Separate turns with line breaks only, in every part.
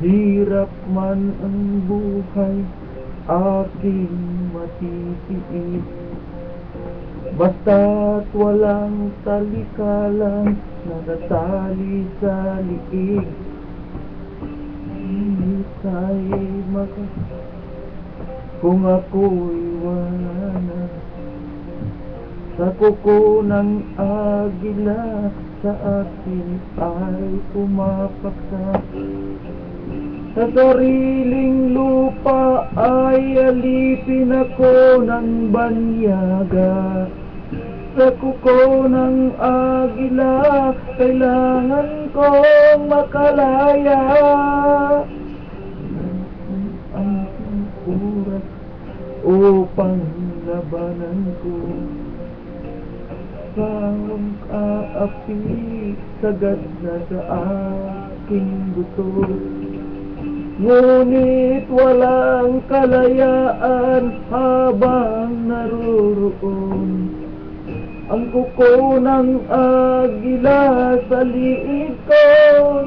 Hirap man ang buhay, aking matitiis. Basta't walang talikalang natatali sa liig. Hindi tayo'y kung ako'y wala na. Sa kuko ng agila, sa akin ay pumapaksa. Sa sariling lupa ay alipin ako ng banyaga. Sa kuko ng agila, kailangan kong makalaya. Ang oras upang labanan ko sawang kaapi, sagad na sa aking buto. Ngunit walang kalayaan habang naroroon ang kuko ng agila sa liig ko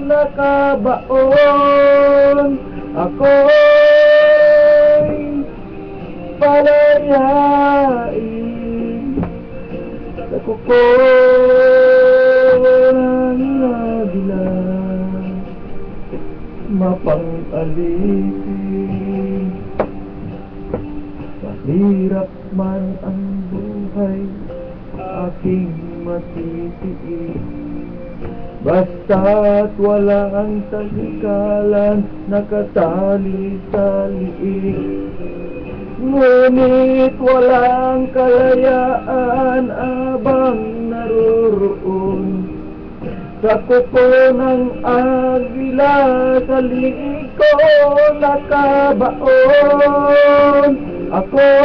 nakabaon. Ako'y palayain sa kuko ng agila, mapang-alipin. Mahirap man ang buhay, aking matitiis. Basta't walang talikalan nakatali sa liig. Ngunit walang kalayaan abang naroroon sa kuko ng agila, sa liig ko nakabaon. Ako'y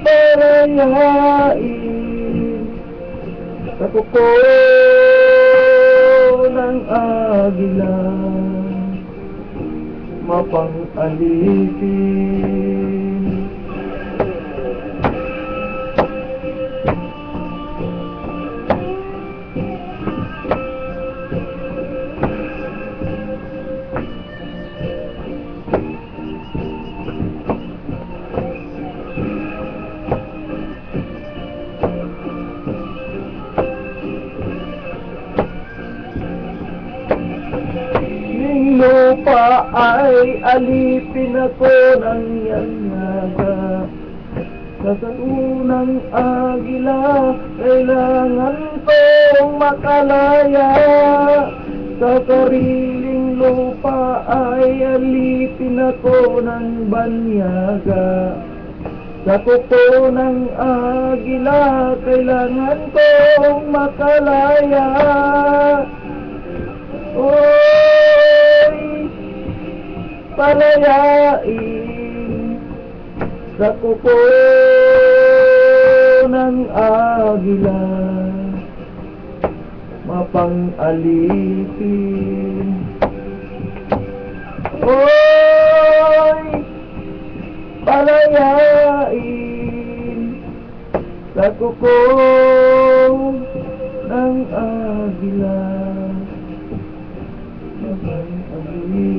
palayain sa kuko ng agila, mapang-alipin. Lupa ay alipin ako ng yanyaga. Sa unang agila, kailangan kong makalaya. Sa sariling lupa ay alipin ako ng banyaga. Sa kuko ng agila, kailangan kong makalaya. Palayain sa kuko ng agila, mapang-alipin. Oy, palayain sa kuko ng agila, mapang-alipin.